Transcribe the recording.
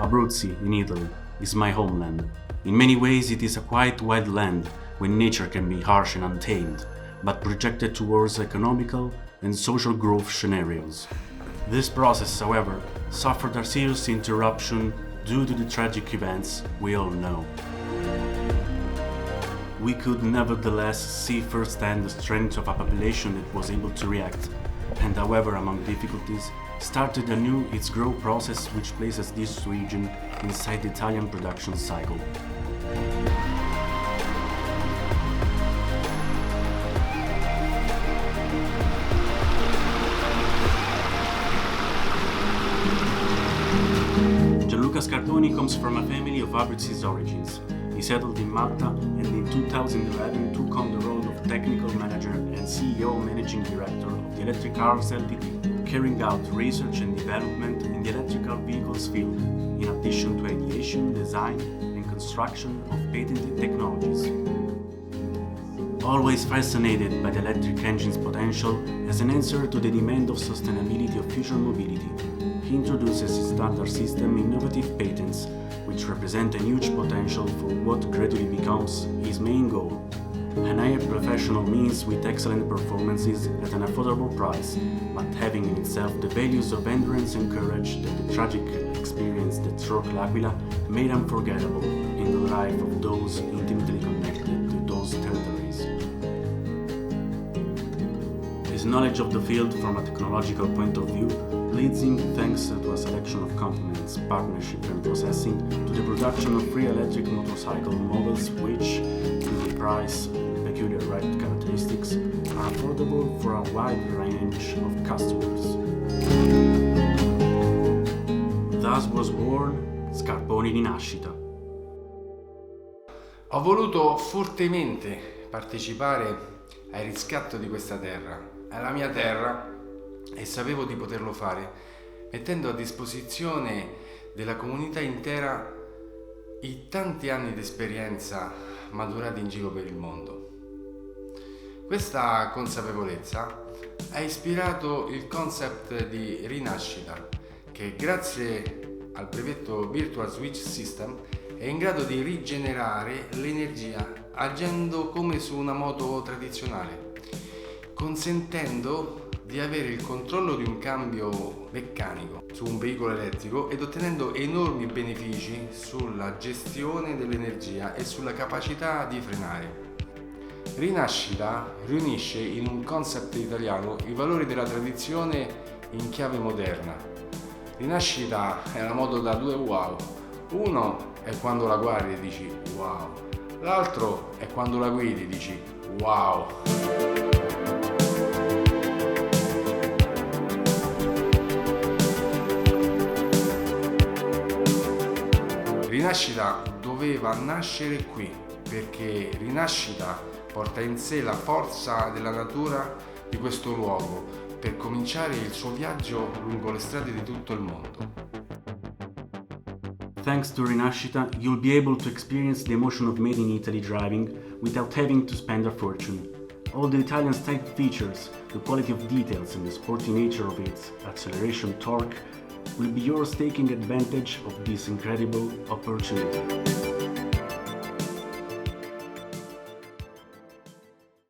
Abruzzi, in Italy, is my homeland. In many ways it is a quite wild land, where nature can be harsh and untamed, but projected towards economical and social growth scenarios. This process, however, suffered a serious interruption due to the tragic events we all know. We could nevertheless see firsthand the strength of a population that was able to react, and however among difficulties, started anew its growth process which places this region inside the Italian production cycle. Scarponi comes from a family of Abruzzi's origins. He settled in Malta and in 2011 took on the role of technical manager and CEO managing director of the Electric Cars Ltd, carrying out research and development in the electrical vehicles field, in addition to ideation, design and construction of patented technologies. Always fascinated by the electric engine's potential as an answer to the demand of sustainability of future mobility, he introduces his standard system innovative patents, which represent a huge potential for what gradually becomes his main goal: an higher professional means with excellent performances at an affordable price, but having in itself the values of endurance and courage that the tragic experience that struck L'Aquila made unforgettable in the life of those intimately connected to those territories. His knowledge of the field from a technological point of view leads him, thanks to a selection of components, partnership and processing, to the production of free electric motorcycle models which, with the price and peculiar ride characteristics, are affordable for a wide range of customers. Thus was born Scarponi Rinascita. Ho voluto fortemente partecipare al riscatto di questa terra, alla mia terra, e sapevo di poterlo fare mettendo a disposizione della comunità intera i tanti anni di esperienza maturati in giro per il mondo. Questa consapevolezza ha ispirato il concept di Rinascita, che grazie al brevetto Virtual Switch System è in grado di rigenerare l'energia agendo come su una moto tradizionale, consentendo di avere il controllo di un cambio meccanico su un veicolo elettrico ed ottenendo enormi benefici sulla gestione dell'energia e sulla capacità di frenare. Rinascita riunisce in un concept italiano i valori della tradizione in chiave moderna. Rinascita è una moto da due wow. Uno è quando la guardi e dici wow, l'altro è quando la guidi e dici wow. Rinascita doveva nascere qui, perché Rinascita porta in sé la forza della natura di questo luogo per cominciare il suo viaggio lungo le strade di tutto il mondo. Thanks to Rinascita, you'll be able to experience the emotion of made in Italy driving without having to spend a fortune. All the Italian style features, the quality of details and the sporty nature of its acceleration torque will be yours taking advantage of this incredible opportunity.